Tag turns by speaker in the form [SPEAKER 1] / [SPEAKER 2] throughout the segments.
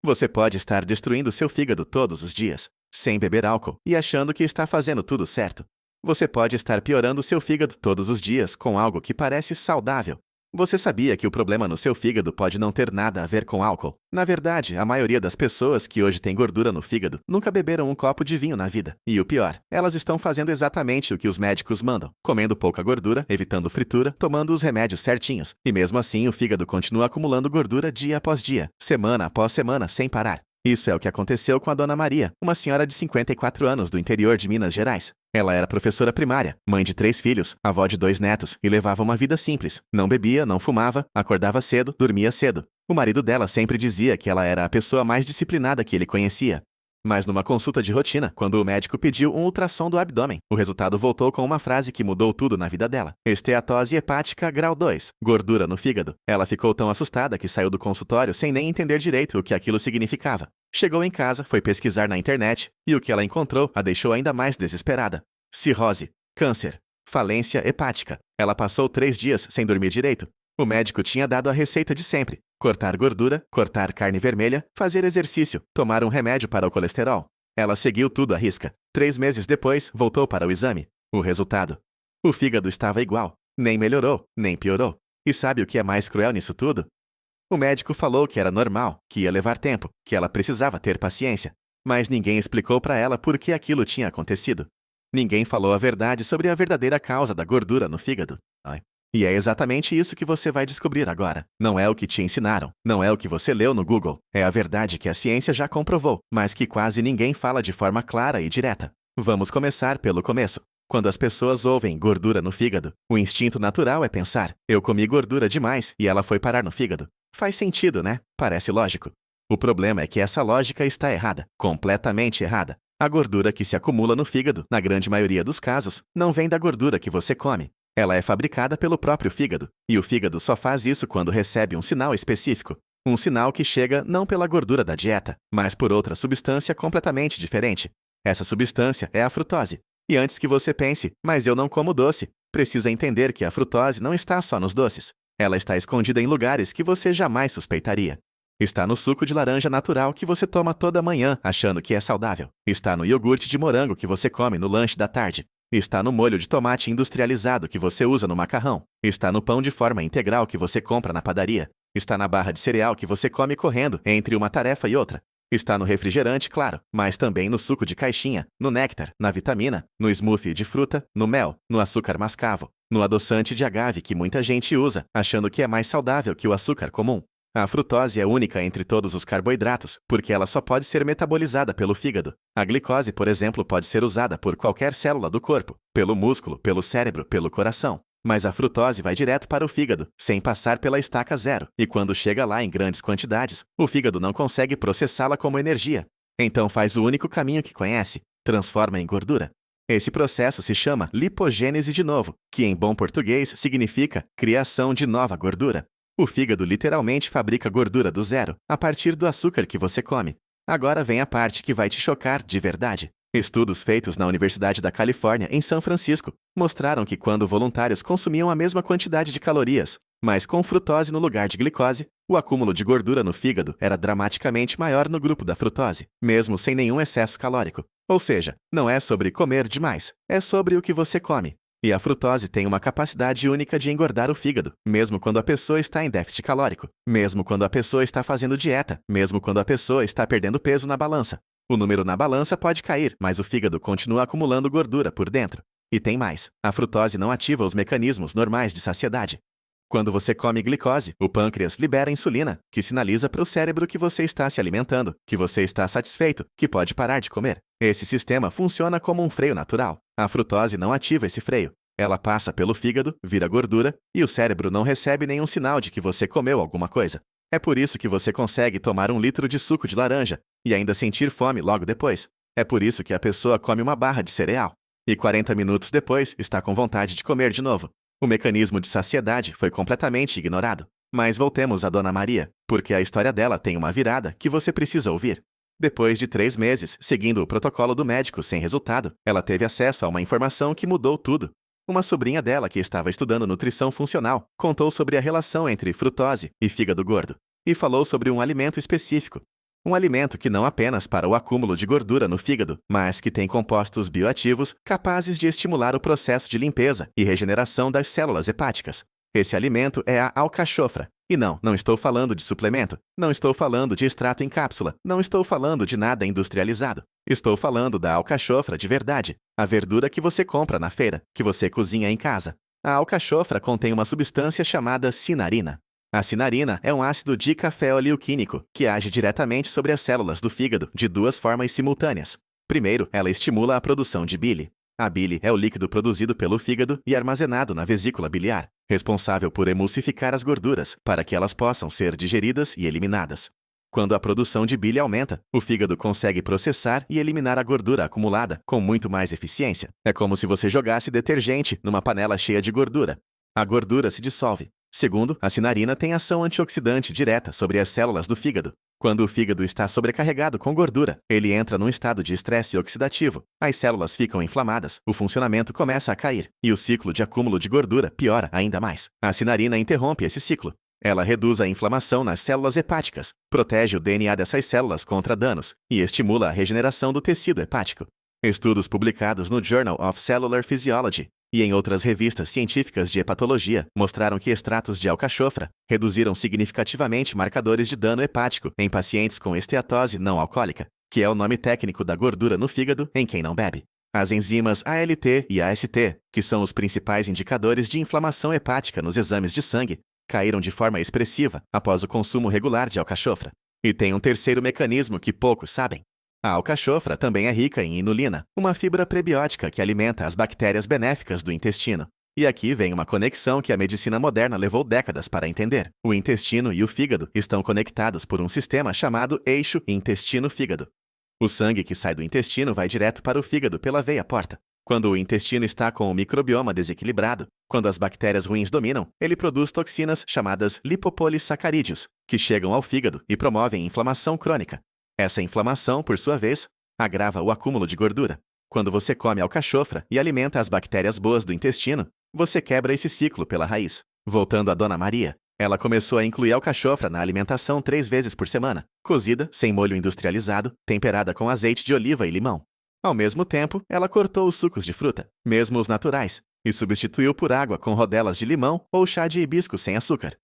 [SPEAKER 1] Você pode estar destruindo seu fígado todos os dias, sem beber álcool e achando que está fazendo tudo certo. Você pode estar piorando seu fígado todos os dias com algo que parece saudável. Você sabia que o problema no seu fígado pode não ter nada a ver com álcool? Na verdade, a maioria das pessoas que hoje tem gordura no fígado nunca beberam um copo de vinho na vida. E o pior, elas estão fazendo exatamente o que os médicos mandam, comendo pouca gordura, evitando fritura, tomando os remédios certinhos. E mesmo assim, o fígado continua acumulando gordura dia após dia, semana após semana, sem parar. Isso é o que aconteceu com a Dona Maria, uma senhora de 54 anos do interior de Minas Gerais. Ela era professora primária, mãe de 3 filhos, avó de 2 netos e levava uma vida simples. Não bebia, não fumava, acordava cedo, dormia cedo. O marido dela sempre dizia que ela era a pessoa mais disciplinada que ele conhecia. Mas numa consulta de rotina, quando o médico pediu um ultrassom do abdômen, o resultado voltou com uma frase que mudou tudo na vida dela. Esteatose hepática grau 2, gordura no fígado. Ela ficou tão assustada que saiu do consultório sem nem entender direito o que aquilo significava. Chegou em casa, foi pesquisar na internet, e o que ela encontrou a deixou ainda mais desesperada. Cirrose, câncer, falência hepática. Ela passou 3 dias sem dormir direito. O médico tinha dado a receita de sempre: cortar gordura, cortar carne vermelha, fazer exercício, tomar um remédio para o colesterol. Ela seguiu tudo à risca. 3 meses depois, voltou para o exame. O resultado: o fígado estava igual. Nem melhorou, nem piorou. E sabe o que é mais cruel nisso tudo? O médico falou que era normal, que ia levar tempo, que ela precisava ter paciência. Mas ninguém explicou para ela por que aquilo tinha acontecido. Ninguém falou a verdade sobre a verdadeira causa da gordura no fígado. E é exatamente isso que você vai descobrir agora. Não é o que te ensinaram, não é o que você leu no Google. É a verdade que a ciência já comprovou, mas que quase ninguém fala de forma clara e direta. Vamos começar pelo começo. Quando as pessoas ouvem gordura no fígado, o instinto natural é pensar: eu comi gordura demais e ela foi parar no fígado. Faz sentido, né? Parece lógico. O problema é que essa lógica está errada, completamente errada. A gordura que se acumula no fígado, na grande maioria dos casos, não vem da gordura que você come. Ela é fabricada pelo próprio fígado, e o fígado só faz isso quando recebe um sinal específico. Um sinal que chega não pela gordura da dieta, mas por outra substância completamente diferente. Essa substância é a frutose. E antes que você pense: mas eu não como doce, precisa entender que a frutose não está só nos doces. Ela está escondida em lugares que você jamais suspeitaria. Está no suco de laranja natural que você toma toda manhã achando que é saudável. Está no iogurte de morango que você come no lanche da tarde. Está no molho de tomate industrializado que você usa no macarrão. Está no pão de forma integral que você compra na padaria. Está na barra de cereal que você come correndo entre uma tarefa e outra. Está no refrigerante, claro, mas também no suco de caixinha, no néctar, na vitamina, no smoothie de fruta, no mel, no açúcar mascavo, no adoçante de agave que muita gente usa, achando que é mais saudável que o açúcar comum. A frutose é única entre todos os carboidratos, porque ela só pode ser metabolizada pelo fígado. A glicose, por exemplo, pode ser usada por qualquer célula do corpo, pelo músculo, pelo cérebro, pelo coração. Mas a frutose vai direto para o fígado, sem passar pela estaca zero, e quando chega lá em grandes quantidades, o fígado não consegue processá-la como energia. Então faz o único caminho que conhece: transforma em gordura. Esse processo se chama lipogênese de novo, que em bom português significa criação de nova gordura. O fígado literalmente fabrica gordura do zero, a partir do açúcar que você come. Agora vem a parte que vai te chocar de verdade. Estudos feitos na Universidade da Califórnia, em São Francisco, mostraram que quando voluntários consumiam a mesma quantidade de calorias, mas com frutose no lugar de glicose, o acúmulo de gordura no fígado era dramaticamente maior no grupo da frutose, mesmo sem nenhum excesso calórico. Ou seja, não é sobre comer demais, é sobre o que você come. E a frutose tem uma capacidade única de engordar o fígado, mesmo quando a pessoa está em déficit calórico, mesmo quando a pessoa está fazendo dieta, mesmo quando a pessoa está perdendo peso na balança. O número na balança pode cair, mas o fígado continua acumulando gordura por dentro. E tem mais: a frutose não ativa os mecanismos normais de saciedade. Quando você come glicose, o pâncreas libera insulina, que sinaliza para o cérebro que você está se alimentando, que você está satisfeito, que pode parar de comer. Esse sistema funciona como um freio natural. A frutose não ativa esse freio. Ela passa pelo fígado, vira gordura, e o cérebro não recebe nenhum sinal de que você comeu alguma coisa. É por isso que você consegue tomar 1 litro de suco de laranja e ainda sentir fome logo depois. É por isso que a pessoa come uma barra de cereal e 40 minutos depois está com vontade de comer de novo. O mecanismo de saciedade foi completamente ignorado. Mas voltemos à Dona Maria, porque a história dela tem uma virada que você precisa ouvir. Depois de 3 meses, seguindo o protocolo do médico sem resultado, ela teve acesso a uma informação que mudou tudo. Uma sobrinha dela, que estava estudando nutrição funcional, contou sobre a relação entre frutose e fígado gordo. E falou sobre um alimento específico. Um alimento que não apenas para o acúmulo de gordura no fígado, mas que tem compostos bioativos capazes de estimular o processo de limpeza e regeneração das células hepáticas. Esse alimento é a alcachofra. E não estou falando de suplemento, não estou falando de extrato em cápsula, não estou falando de nada industrializado. Estou falando da alcachofra de verdade, a verdura que você compra na feira, que você cozinha em casa. A alcachofra contém uma substância chamada cinarina. A cinarina é um ácido dicafeolilquínico que age diretamente sobre as células do fígado de duas formas simultâneas. Primeiro, ela estimula a produção de bile. A bile é o líquido produzido pelo fígado e armazenado na vesícula biliar, responsável por emulsificar as gorduras para que elas possam ser digeridas e eliminadas. Quando a produção de bile aumenta, o fígado consegue processar e eliminar a gordura acumulada com muito mais eficiência. É como se você jogasse detergente numa panela cheia de gordura. A gordura se dissolve. Segundo, a cinarina tem ação antioxidante direta sobre as células do fígado. Quando o fígado está sobrecarregado com gordura, ele entra num estado de estresse oxidativo. As células ficam inflamadas, o funcionamento começa a cair, e o ciclo de acúmulo de gordura piora ainda mais. A cinarina interrompe esse ciclo. Ela reduz a inflamação nas células hepáticas, protege o DNA dessas células contra danos e estimula a regeneração do tecido hepático. Estudos publicados no Journal of Cellular Physiology e em outras revistas científicas de hepatologia mostraram que extratos de alcachofra reduziram significativamente marcadores de dano hepático em pacientes com esteatose não alcoólica, que é o nome técnico da gordura no fígado em quem não bebe. As enzimas ALT e AST, que são os principais indicadores de inflamação hepática nos exames de sangue, caíram de forma expressiva após o consumo regular de alcachofra. E tem um terceiro mecanismo que poucos sabem. A alcachofra também é rica em inulina, uma fibra prebiótica que alimenta as bactérias benéficas do intestino. E aqui vem uma conexão que a medicina moderna levou décadas para entender. O intestino e o fígado estão conectados por um sistema chamado eixo intestino-fígado. O sangue que sai do intestino vai direto para o fígado pela veia porta. Quando o intestino está com o microbioma desequilibrado, quando as bactérias ruins dominam, ele produz toxinas chamadas lipopolissacarídeos, que chegam ao fígado e promovem inflamação crônica. Essa inflamação, por sua vez, agrava o acúmulo de gordura. Quando você come alcachofra e alimenta as bactérias boas do intestino, você quebra esse ciclo pela raiz. Voltando a Dona Maria, ela começou a incluir alcachofra na alimentação 3 vezes por semana, cozida, sem molho industrializado, temperada com azeite de oliva e limão. Ao mesmo tempo, ela cortou os sucos de fruta, mesmo os naturais, e substituiu por água com rodelas de limão ou chá de hibisco sem açúcar.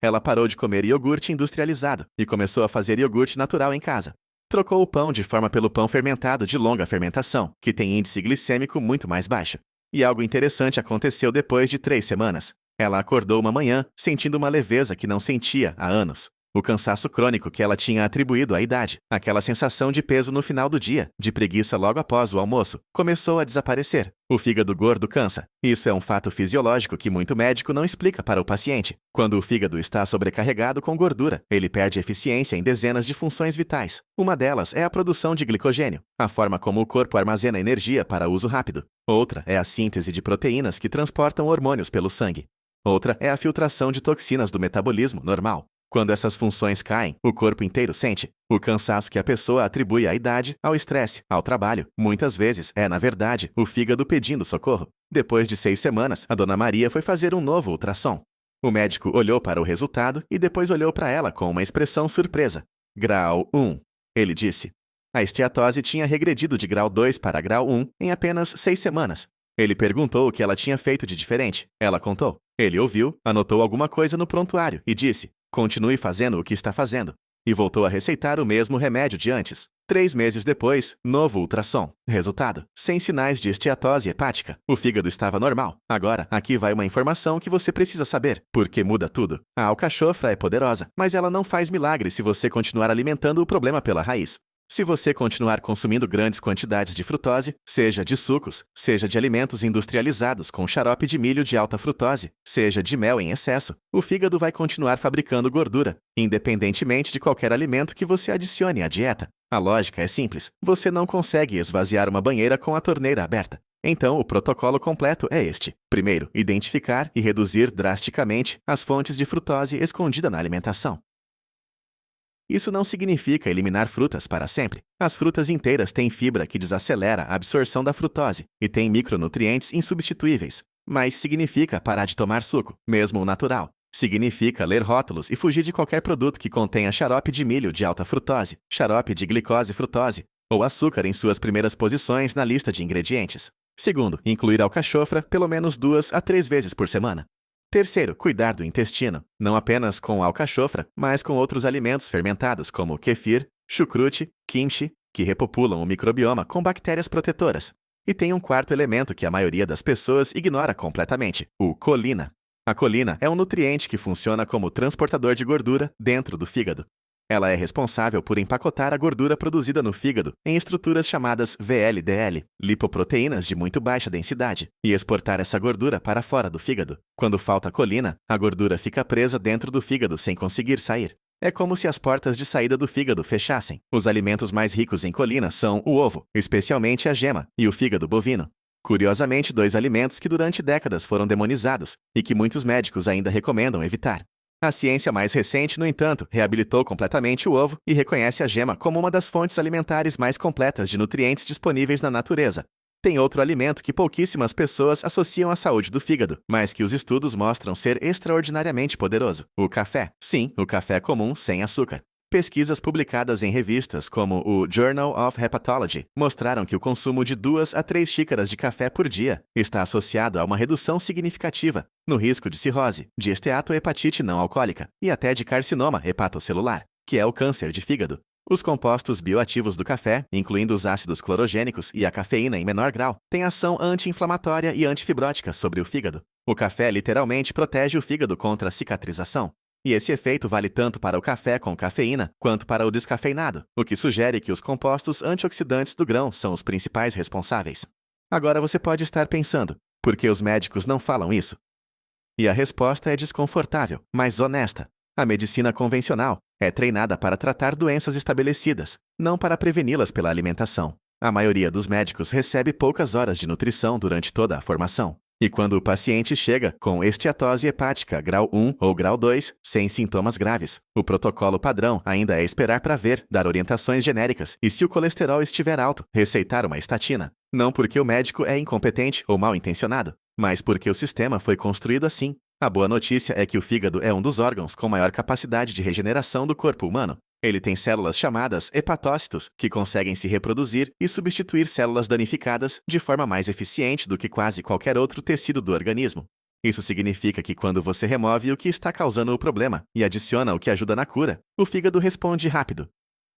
[SPEAKER 1] Ela parou de comer iogurte industrializado e começou a fazer iogurte natural em casa. Trocou o pão de forma pelo pão fermentado de longa fermentação, que tem índice glicêmico muito mais baixo. E algo interessante aconteceu depois de 3 semanas. Ela acordou uma manhã, sentindo uma leveza que não sentia há anos. O cansaço crônico que ela tinha atribuído à idade, aquela sensação de peso no final do dia, de preguiça logo após o almoço, começou a desaparecer. O fígado gordo cansa. Isso é um fato fisiológico que muito médico não explica para o paciente. Quando o fígado está sobrecarregado com gordura, ele perde eficiência em dezenas de funções vitais. Uma delas é a produção de glicogênio, a forma como o corpo armazena energia para uso rápido. Outra é a síntese de proteínas que transportam hormônios pelo sangue. Outra é a filtração de toxinas do metabolismo normal. Quando essas funções caem, o corpo inteiro sente. O cansaço que a pessoa atribui à idade, ao estresse, ao trabalho, muitas vezes é, na verdade, o fígado pedindo socorro. Depois de 6 semanas, a Dona Maria foi fazer um novo ultrassom. O médico olhou para o resultado e depois olhou para ela com uma expressão surpresa. Grau 1, ele disse. A esteatose tinha regredido de grau 2 para grau 1 em apenas 6 semanas. Ele perguntou o que ela tinha feito de diferente. Ela contou. Ele ouviu, anotou alguma coisa no prontuário e disse: continue fazendo o que está fazendo. E voltou a receitar o mesmo remédio de antes. 3 meses depois, novo ultrassom. Resultado: sem sinais de esteatose hepática. O fígado estava normal. Agora, aqui vai uma informação que você precisa saber, porque muda tudo. A alcachofra é poderosa, mas ela não faz milagre se você continuar alimentando o problema pela raiz. Se você continuar consumindo grandes quantidades de frutose, seja de sucos, seja de alimentos industrializados com xarope de milho de alta frutose, seja de mel em excesso, o fígado vai continuar fabricando gordura, independentemente de qualquer alimento que você adicione à dieta. A lógica é simples: você não consegue esvaziar uma banheira com a torneira aberta. Então, o protocolo completo é este. Primeiro, identificar e reduzir drasticamente as fontes de frutose escondida na alimentação. Isso não significa eliminar frutas para sempre. As frutas inteiras têm fibra que desacelera a absorção da frutose e têm micronutrientes insubstituíveis. Mas significa parar de tomar suco, mesmo o natural. Significa ler rótulos e fugir de qualquer produto que contenha xarope de milho de alta frutose, xarope de glicose frutose ou açúcar em suas primeiras posições na lista de ingredientes. Segundo, incluir alcachofra pelo menos 2 a 3 vezes por semana. Terceiro, cuidar do intestino, não apenas com alcachofra, mas com outros alimentos fermentados como kefir, chucrute, kimchi, que repopulam o microbioma com bactérias protetoras. E tem um quarto elemento que a maioria das pessoas ignora completamente, o colina. A colina é um nutriente que funciona como transportador de gordura dentro do fígado. Ela é responsável por empacotar a gordura produzida no fígado em estruturas chamadas VLDL, lipoproteínas de muito baixa densidade, e exportar essa gordura para fora do fígado. Quando falta colina, a gordura fica presa dentro do fígado sem conseguir sair. É como se as portas de saída do fígado fechassem. Os alimentos mais ricos em colina são o ovo, especialmente a gema, e o fígado bovino. Curiosamente, 2 alimentos que durante décadas foram demonizados e que muitos médicos ainda recomendam evitar. A ciência mais recente, no entanto, reabilitou completamente o ovo e reconhece a gema como uma das fontes alimentares mais completas de nutrientes disponíveis na natureza. Tem outro alimento que pouquíssimas pessoas associam à saúde do fígado, mas que os estudos mostram ser extraordinariamente poderoso: o café. Sim, o café comum sem açúcar. Pesquisas publicadas em revistas como o Journal of Hepatology mostraram que o consumo de 2 a 3 xícaras de café por dia está associado a uma redução significativa no risco de cirrose, de esteatohepatite não alcoólica e até de carcinoma hepatocelular, que é o câncer de fígado. Os compostos bioativos do café, incluindo os ácidos clorogênicos e a cafeína em menor grau, têm ação anti-inflamatória e antifibrótica sobre o fígado. O café literalmente protege o fígado contra a cicatrização. E esse efeito vale tanto para o café com cafeína quanto para o descafeinado, o que sugere que os compostos antioxidantes do grão são os principais responsáveis. Agora você pode estar pensando, por que os médicos não falam isso? E a resposta é desconfortável, mas honesta. A medicina convencional é treinada para tratar doenças estabelecidas, não para preveni-las pela alimentação. A maioria dos médicos recebe poucas horas de nutrição durante toda a formação. E quando o paciente chega com esteatose hepática grau 1 ou grau 2, sem sintomas graves, o protocolo padrão ainda é esperar para ver, dar orientações genéricas e, se o colesterol estiver alto, receitar uma estatina. Não porque o médico é incompetente ou mal intencionado, mas porque o sistema foi construído assim. A boa notícia é que o fígado é um dos órgãos com maior capacidade de regeneração do corpo humano. Ele tem células chamadas hepatócitos, que conseguem se reproduzir e substituir células danificadas de forma mais eficiente do que quase qualquer outro tecido do organismo. Isso significa que quando você remove o que está causando o problema e adiciona o que ajuda na cura, o fígado responde rápido.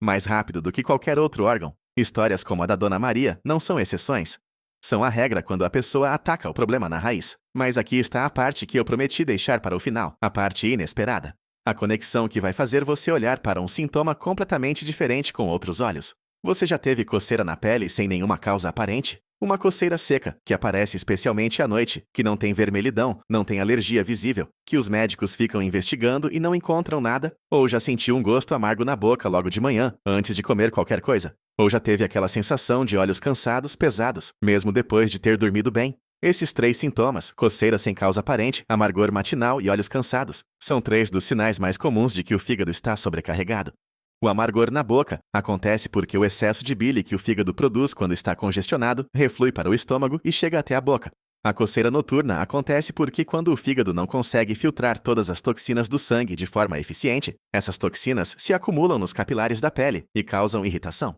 [SPEAKER 1] Mais rápido do que qualquer outro órgão. Histórias como a da Dona Maria não são exceções. São a regra quando a pessoa ataca o problema na raiz. Mas aqui está a parte que eu prometi deixar para o final, a parte inesperada. A conexão que vai fazer você olhar para um sintoma completamente diferente com outros olhos. Você já teve coceira na pele sem nenhuma causa aparente? Uma coceira seca, que aparece especialmente à noite, que não tem vermelhidão, não tem alergia visível, que os médicos ficam investigando e não encontram nada? Ou já sentiu um gosto amargo na boca logo de manhã, antes de comer qualquer coisa? Ou já teve aquela sensação de olhos cansados, pesados, mesmo depois de ter dormido bem? Esses 3 sintomas, coceira sem causa aparente, amargor matinal e olhos cansados, são 3 dos sinais mais comuns de que o fígado está sobrecarregado. O amargor na boca acontece porque o excesso de bile que o fígado produz quando está congestionado reflui para o estômago e chega até a boca. A coceira noturna acontece porque quando o fígado não consegue filtrar todas as toxinas do sangue de forma eficiente, essas toxinas se acumulam nos capilares da pele e causam irritação.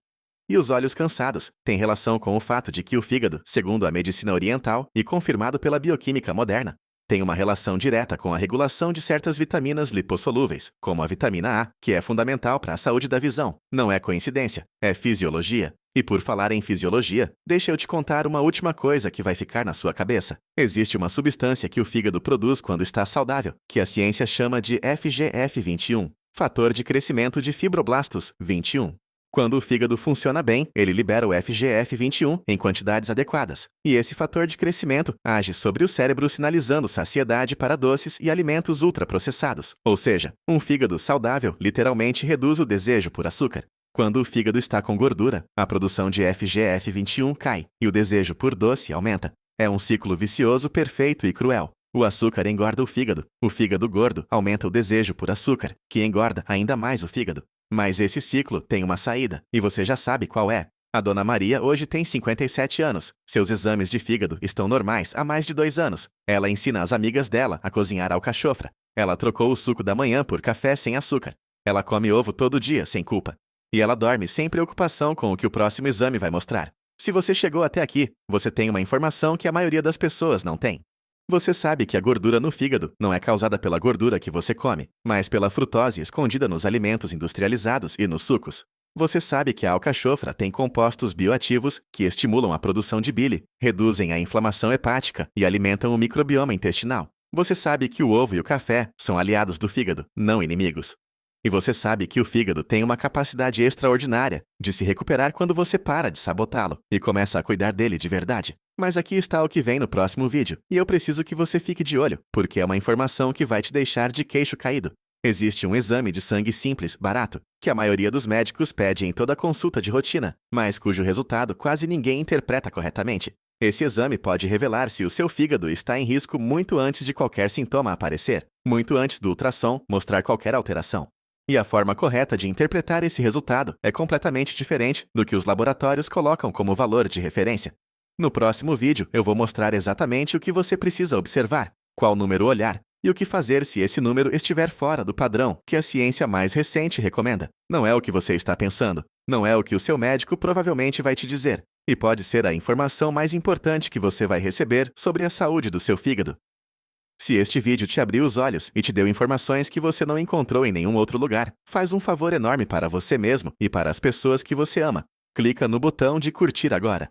[SPEAKER 1] E os olhos cansados têm relação com o fato de que o fígado, segundo a medicina oriental e confirmado pela bioquímica moderna, tem uma relação direta com a regulação de certas vitaminas lipossolúveis, como a vitamina A, que é fundamental para a saúde da visão. Não é coincidência, é fisiologia. E por falar em fisiologia, deixa eu te contar uma última coisa que vai ficar na sua cabeça. Existe uma substância que o fígado produz quando está saudável, que a ciência chama de FGF21, fator de crescimento de fibroblastos 21. Quando o fígado funciona bem, ele libera o FGF21 em quantidades adequadas. E esse fator de crescimento age sobre o cérebro sinalizando saciedade para doces e alimentos ultraprocessados. Ou seja, um fígado saudável literalmente reduz o desejo por açúcar. Quando o fígado está com gordura, a produção de FGF21 cai e o desejo por doce aumenta. É um ciclo vicioso perfeito e cruel. O açúcar engorda o fígado gordo aumenta o desejo por açúcar, que engorda ainda mais o fígado. Mas esse ciclo tem uma saída, e você já sabe qual é. A Dona Maria hoje tem 57 anos. Seus exames de fígado estão normais há mais de 2 anos. Ela ensina as amigas dela a cozinhar alcachofra. Ela trocou o suco da manhã por café sem açúcar. Ela come ovo todo dia, sem culpa. E ela dorme sem preocupação com o que o próximo exame vai mostrar. Se você chegou até aqui, você tem uma informação que a maioria das pessoas não tem. Você sabe que a gordura no fígado não é causada pela gordura que você come, mas pela frutose escondida nos alimentos industrializados e nos sucos. Você sabe que a alcachofra tem compostos bioativos que estimulam a produção de bile, reduzem a inflamação hepática e alimentam o microbioma intestinal. Você sabe que o ovo e o café são aliados do fígado, não inimigos. E você sabe que o fígado tem uma capacidade extraordinária de se recuperar quando você para de sabotá-lo e começa a cuidar dele de verdade. Mas aqui está o que vem no próximo vídeo, e eu preciso que você fique de olho, porque é uma informação que vai te deixar de queixo caído. Existe um exame de sangue simples, barato, que a maioria dos médicos pede em toda consulta de rotina, mas cujo resultado quase ninguém interpreta corretamente. Esse exame pode revelar se o seu fígado está em risco muito antes de qualquer sintoma aparecer, muito antes do ultrassom mostrar qualquer alteração. E a forma correta de interpretar esse resultado é completamente diferente do que os laboratórios colocam como valor de referência. No próximo vídeo, eu vou mostrar exatamente o que você precisa observar, qual número olhar, e o que fazer se esse número estiver fora do padrão que a ciência mais recente recomenda. Não é o que você está pensando, não é o que o seu médico provavelmente vai te dizer, e pode ser a informação mais importante que você vai receber sobre a saúde do seu fígado. Se este vídeo te abriu os olhos e te deu informações que você não encontrou em nenhum outro lugar, faz um favor enorme para você mesmo e para as pessoas que você ama. Clica no botão de curtir agora.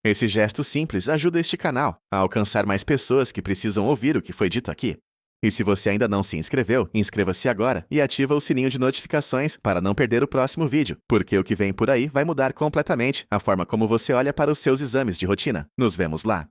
[SPEAKER 1] Esse gesto simples ajuda este canal a alcançar mais pessoas que precisam ouvir o que foi dito aqui. E se você ainda não se inscreveu, inscreva-se agora e ativa o sininho de notificações para não perder o próximo vídeo, porque o que vem por aí vai mudar completamente a forma como você olha para os seus exames de rotina. Nos vemos lá!